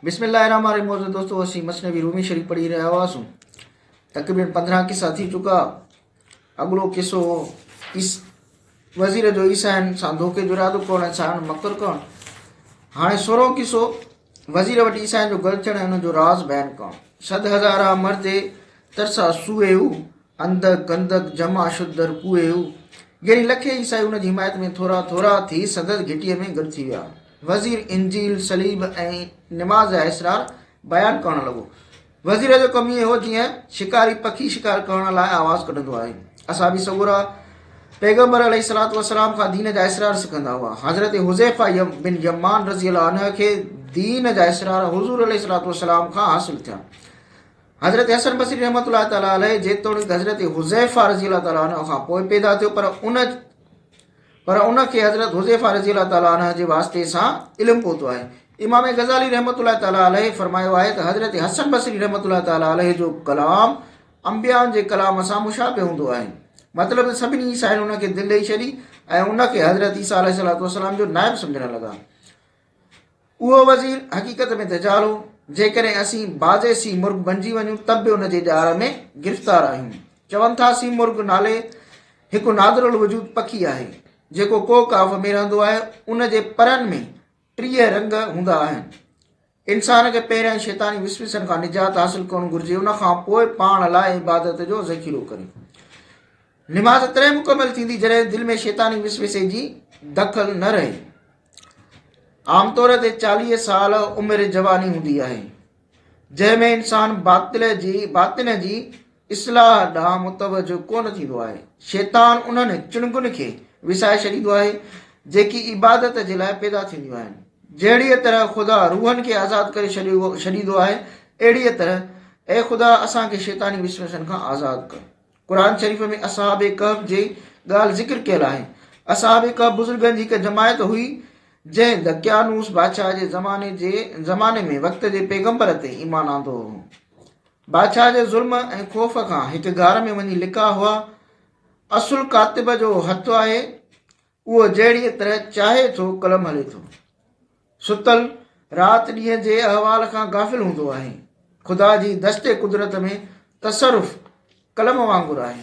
बिस्मिल्लाहिर्रहमानिर्रहीम दोस्तों, असी मसनवी रूमी शरीफ पढ़ी रहा हुआसूं। तकरीबन 15 किस्सा थी चुका। अगलो किस्सो इस वज़ीर जो ईसाइन सां धोखे जो इरादो करणु, साण मकर करणु। हाणे 16 किस्सो वज़ीर वटि ईसाइन जो गल थियणु ऐं हुन जो राज़ बयान करणु। सद हज़ारा मर्दे तरसा सूएहू अंधक गंधक जमा शुद्धर कुएहू। गिणी लखे ईसाई हुन जी हिमायत में थोरा थोरा थी सदद घिटीअ में गॾु थी विया। वज़ीर इंजील सलीब ऐं निमाज़ जा इसरार बयानु करणु लॻो। वज़ीर जो कमु इहो हो जीअं शिकारी पखी शिकार करण लाइ आवाज़ कढंदो आहे। असां बि सगुरा पैगंबर अलैहिस्सलातु वस्सलाम खां दीन जा इसरार सिखंदा हुआ। हज़रत हुज़ैफा बिन यमान रज़ी अल्लाहु अन्हु खे दीन जा इसरार हुज़ूर अलैहिस्सलातु वस्सलाम खां हासिल थिया। हज़रत हसन बसरी रहमतुल्लाह तआला अलैहि जेतोणीकि हज़रत हुज़ैफा रज़ी अल्लाहु तआला अन्हु खां पोइ पैदा थियो, पर उन खे हज़रत हुज़ैफा रज़ी अल्लाहु तआला अन्हु जे वास्ते सां इल्मु पहुतो आहे। इमाम गज़ाली रहमतुल्लाह तआला अलैहि फरमायो आहे त हज़रत हसन बसरी रहमतुल्लाह तआला अलैहि जो कलाम अंबियाउनि जे कलाम सां मुशाबे हूंदो आहे। मतिलबु सभिनी ईसाइनि उन खे दिलि ॾेई छॾी ऐं उन खे हज़रत ईसा अलैहिस्सलातु वस्सलाम जो नाइब सम्झणु लॻा। उहो वज़ीर हक़ीक़त में दजाल हो। जेकॾहिं असीं बाज़े सी मुर्ग बणिजी वञूं त बि उन जे ॼार में गिरफ़्तार आहियूं। चवनि था सी मुर्ग नाले हिकु नादिरुल वजूद पखी आहे जेको को काफ में रहंदो आहे। उन जे परनि में 30 रंग हूंदा आहिनि। इंसान खे पहिरियां शैतानी विसविसनि खां निजात हासिल करणु घुरिजे, उन खां पोइ पाण लाइ इबादत जो ज़ख़ीरो करे। निमाज़ तॾहिं मुकमल थींदी जॾहिं दिलि में शैतानी विसविसे जी दख़ल न रहे। आमतौर ते 40 साल उमिरि जवानी हूंदी आहे, जंहिंमें इंसान बातिन जी इस्लाह ॾांहुं मुतवजो कोन थींदो आहे। शैतान उन्हनि चुणगुनि खे विसाए छॾींदो आहे जेकी इबादत जे लाइ पैदा थींदियूं आहिनि। जहिड़ीअ तरह ख़ुदा रूहनि खे आज़ादु करे छॾींदो आहे, अहिड़ीअ तरह ऐं ख़ुदा असांखे शैतानी विसवसनि खां आज़ादु कर। क़ुरान शरीफ़ में असहाबे कहफ़ जी ॻाल्हि ज़िक्र कयल आहे। असहाबे कहफ़ बुज़ुर्गनि जी हिकु जमायत हुई जंहिं दकियानूस बादशाह जे ज़माने में वक़्त जे पैगंबर ते ईमान आंदो हो। बादशाह जे ज़ुल्म ऐं ख़ौफ़ खां हिकु गार में वञी लिका हुआ। असुल कातिब जो हथु आहे, उहो जहिड़ीअ तरह चाहे थो कलम हले थो। सुतल राति ॾींहं जे अहवाल खां गाफ़िल हूंदो आहे। ख़ुदा जी दस्ते कुदरत में तसरुफ़ कलम वांगुरु आहे।